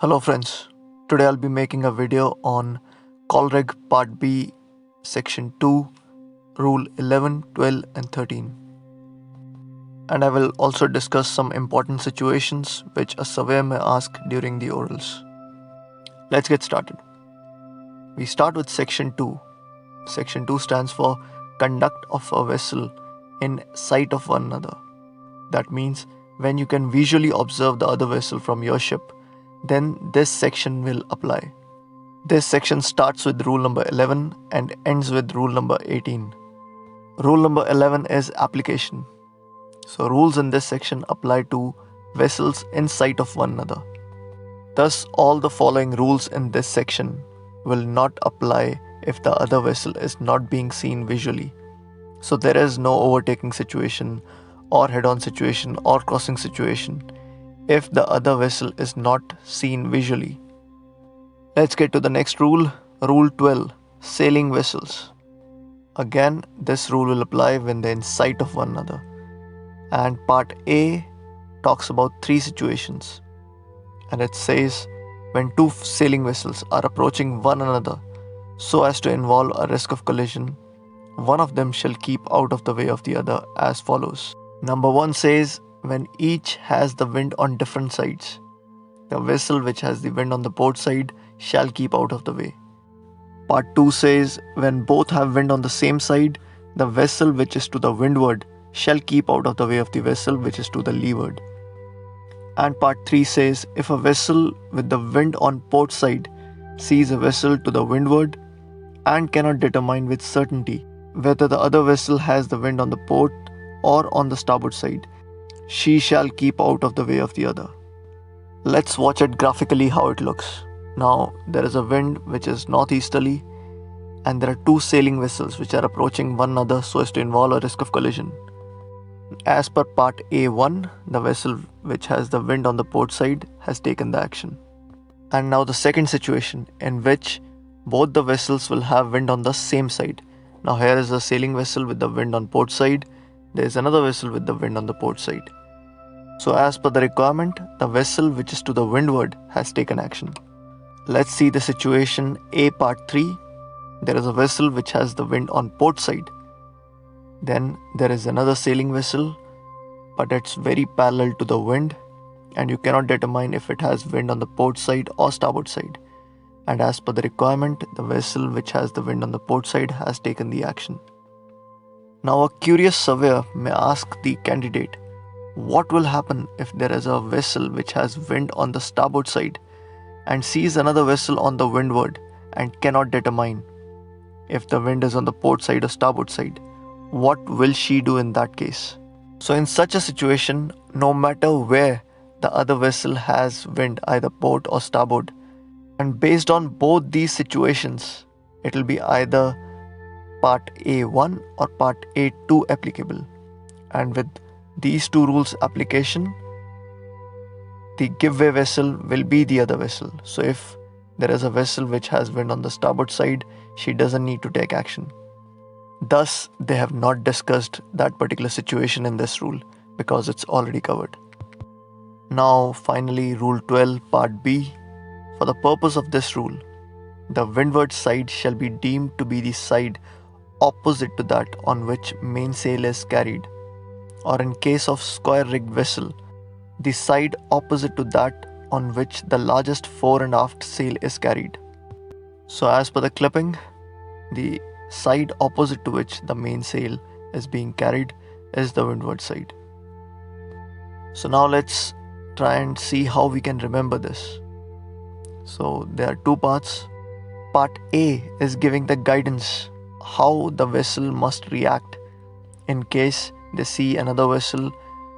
Hello friends, today I'll be making a video on Colreg Part B, Section 2, Rule 11, 12 and 13. And I will also discuss some important situations which a surveyor may ask during the orals. Let's get started. We start with Section 2. Section 2 stands for Conduct of a Vessel in Sight of One Another. That means when you can visually observe the other vessel from your ship, then this section will apply. This section starts with rule number 11 and ends with rule number 18. Rule number 11 is application. So rules in this section apply to vessels in sight of one another. Thus, all the following rules in this section will not apply if the other vessel is not being seen visually. So there is no overtaking situation or head-on situation or crossing situation if the other vessel is not seen visually. Let's get to the next rule, Rule 12, Sailing Vessels. Again, this rule will apply when they're in sight of one another. And Part A talks about three situations. And it says, when two sailing vessels are approaching one another so as to involve a risk of collision, one of them shall keep out of the way of the other as follows. Number 1 says, when each has the wind on different sides, the vessel which has the wind on the port side shall keep out of the way. Part 2 says, when both have wind on the same side, the vessel which is to the windward shall keep out of the way of the vessel which is to the leeward. And Part 3 says, if a vessel with the wind on port side sees a vessel to the windward and cannot determine with certainty whether the other vessel has the wind on the port or on the starboard side, she shall keep out of the way of the other. Let's watch it graphically how it looks. Now, there is a wind which is northeasterly and there are two sailing vessels which are approaching one another so as to involve a risk of collision. As per Part A1, the vessel which has the wind on the port side has taken the action. And now the second situation in which both the vessels will have wind on the same side. Now here is a sailing vessel with the wind on port side. There is another vessel with the wind on the port side. So as per the requirement, the vessel which is to the windward has taken action. Let's see the situation A Part 3. There is a vessel which has the wind on port side. Then there is another sailing vessel, but it's very parallel to the wind and you cannot determine if it has wind on the port side or starboard side. And as per the requirement, the vessel which has the wind on the port side has taken the action. Now a curious surveyor may ask the candidate, what will happen if there is a vessel which has wind on the starboard side and sees another vessel on the windward and cannot determine if the wind is on the port side or starboard side? What will she do in that case? So in such a situation, no matter where the other vessel has wind, either port or starboard, and based on both these situations, it will be either Part A1 or Part A2 applicable. And with these two rules application, the giveaway vessel will be the other vessel. So if there is a vessel which has wind on the starboard side, she doesn't need to take action. Thus, they have not discussed that particular situation in this rule because it's already covered. Now, finally, Rule 12, Part B. For the purpose of this rule, the windward side shall be deemed to be the side opposite to that on which mainsail is carried, or in case of square-rigged vessel, the side opposite to that on which the largest fore and aft sail is carried. So as per the clipping, the side opposite to which the mainsail is being carried is the windward side. So now let's try and see how we can remember this. So there are two parts. Part A is giving the guidance how the vessel must react in case they see another vessel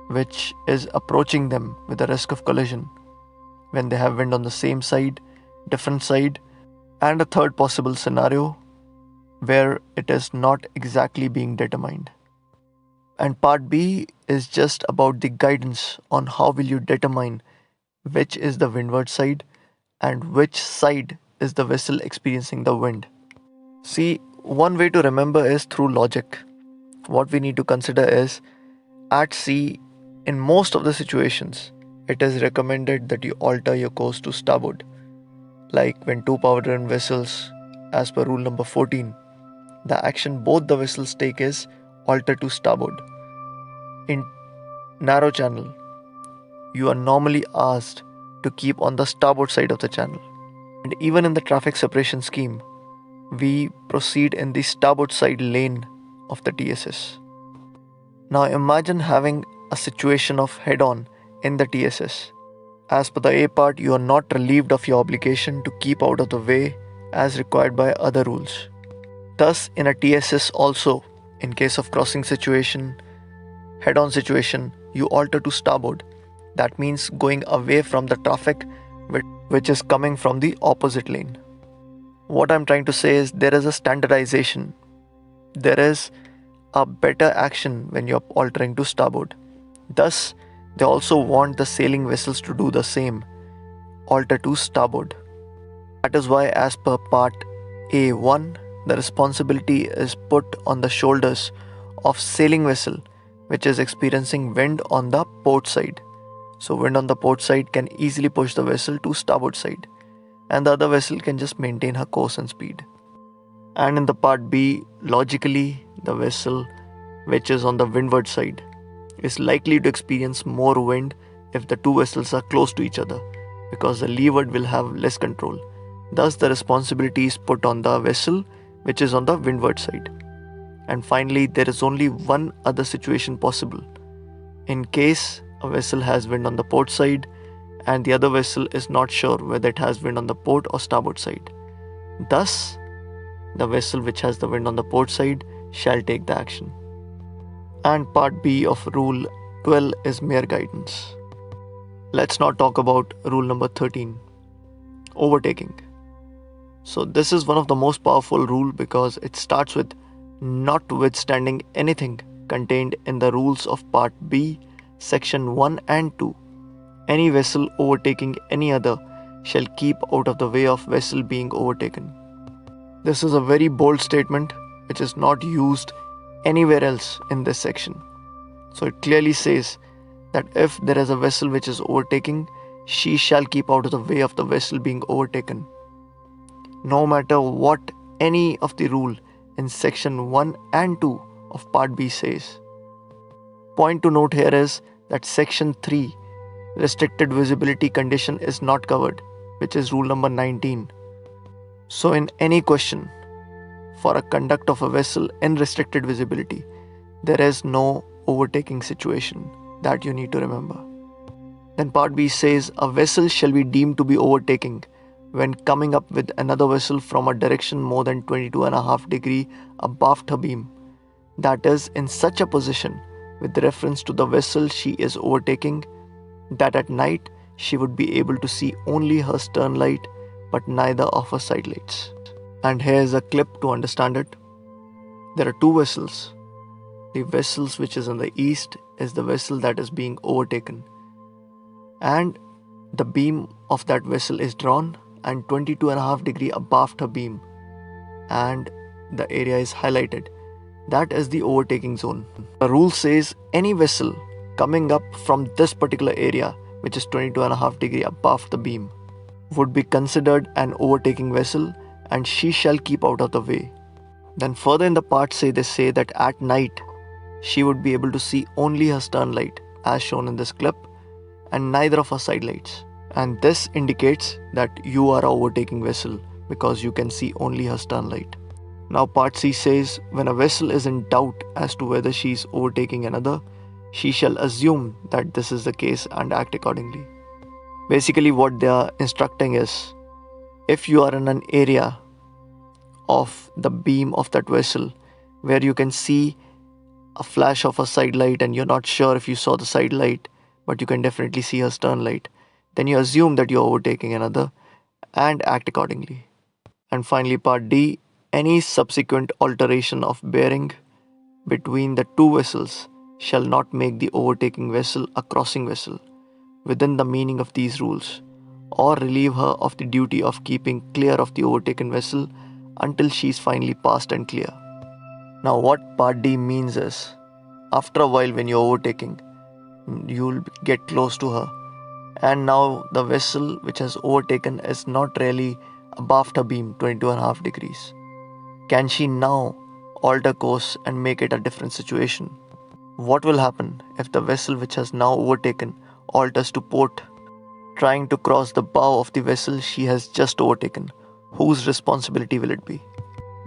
which is approaching them with a risk of collision when they have wind on the same side, different side, and a third possible scenario where it is not exactly being determined. And Part B is just about the guidance on how will you determine which is the windward side and which side is the vessel experiencing the wind. See, one way to remember is through logic. What we need to consider is, at sea, in most of the situations, it is recommended that you alter your course to starboard, like when two power-driven vessels, as per rule number 14. The action both the vessels take is alter to starboard. In narrow channel, you are normally asked to keep on the starboard side of the channel. And even in the traffic separation scheme, we proceed in the starboard side lane of the TSS. Now imagine having a situation of head-on in the TSS. As per the A part, you are not relieved of your obligation to keep out of the way as required by other rules. Thus, in a TSS also, in case of crossing situation, head-on situation, you alter to starboard. That means going away from the traffic which is coming from the opposite lane. What I'm trying to say is there is a standardization. There is a better action when you're altering to starboard. Thus, they also want the sailing vessels to do the same, alter to starboard. That is why, as per part A1, the responsibility is put on the shoulders of sailing vessel which is experiencing wind on the port side. So wind on the port side can easily push the vessel to starboard side, and the other vessel can just maintain her course and speed. And in the part B, logically, the vessel which is on the windward side is likely to experience more wind if the two vessels are close to each other, because the leeward will have less control. Thus, the responsibility is put on the vessel which is on the windward side. And finally, there is only one other situation possible. In case a vessel has wind on the port side and the other vessel is not sure whether it has wind on the port or starboard side. Thus, the vessel which has the wind on the port side shall take the action. And part B of rule 12 is mere guidance. Let's now talk about rule number 13, overtaking. So this is one of the most powerful rule because it starts with notwithstanding anything contained in the rules of part B, section 1 and 2. Any vessel overtaking any other shall keep out of the way of vessel being overtaken. This is a very bold statement which is not used anywhere else in this section. So it clearly says that if there is a vessel which is overtaking, she shall keep out of the way of the vessel being overtaken, no matter what any of the rule in section 1 and 2 of part B says. Point to note here is that section 3, restricted visibility condition, is not covered, which is rule number 19. So in any question for a conduct of a vessel in restricted visibility, there is no overtaking situation. That you need to remember. Then part B says a vessel shall be deemed to be overtaking when coming up with another vessel from a direction more than 22.5 degrees abaft her beam. That is, in such a position with reference to the vessel she is overtaking, that at night she would be able to see only her stern light but neither of her side lights. And here is a clip to understand it. There are two vessels. The vessels which is in the east is the vessel that is being overtaken, and the beam of that vessel is drawn and 22.5 degrees abaft her beam, and the area is highlighted. That is the overtaking zone. The rule says any vessel coming up from this particular area, which is 22.5 degrees abaft the beam, would be considered an overtaking vessel and she shall keep out of the way. Then further in the part they say that at night she would be able to see only her stern light as shown in this clip and neither of her side lights. And this indicates that you are an overtaking vessel because you can see only her stern light. Now part C says when a vessel is in doubt as to whether she is overtaking another, she shall assume that this is the case and act accordingly. Basically what they are instructing is, if you are in an area of the beam of that vessel where you can see a flash of a side light and you're not sure if you saw the side light, but you can definitely see her stern light, then you assume that you're overtaking another and act accordingly. And finally part D, any subsequent alteration of bearing between the two vessels shall not make the overtaking vessel a crossing vessel within the meaning of these rules, or relieve her of the duty of keeping clear of the overtaken vessel until she is finally passed and clear. Now what part D means is, after a while when you're overtaking, you'll get close to her and now the vessel which has overtaken is not really above the beam 22.5 degrees. Can she now alter course and make it a different situation? What will happen if the vessel which has now overtaken alters to port, trying to cross the bow of the vessel she has just overtaken? Whose responsibility will it be?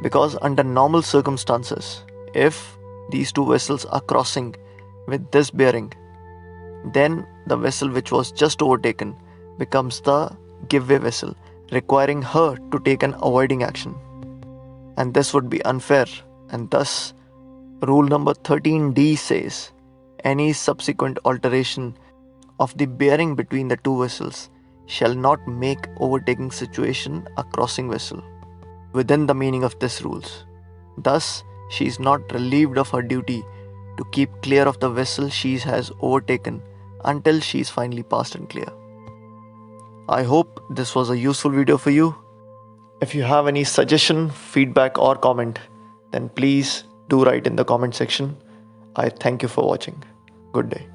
Because under normal circumstances, if these two vessels are crossing with this bearing, then the vessel which was just overtaken becomes the giveaway vessel, requiring her to take an avoiding action. And this would be unfair, and thus rule number 13D says any subsequent alteration of the bearing between the two vessels shall not make overtaking situation a crossing vessel within the meaning of this rules. Thus, she is not relieved of her duty to keep clear of the vessel she has overtaken until she is finally passed and clear. I hope this was a useful video for you. If you have any suggestion, feedback or comment, then please do write in the comment section. I thank you for watching. Good day.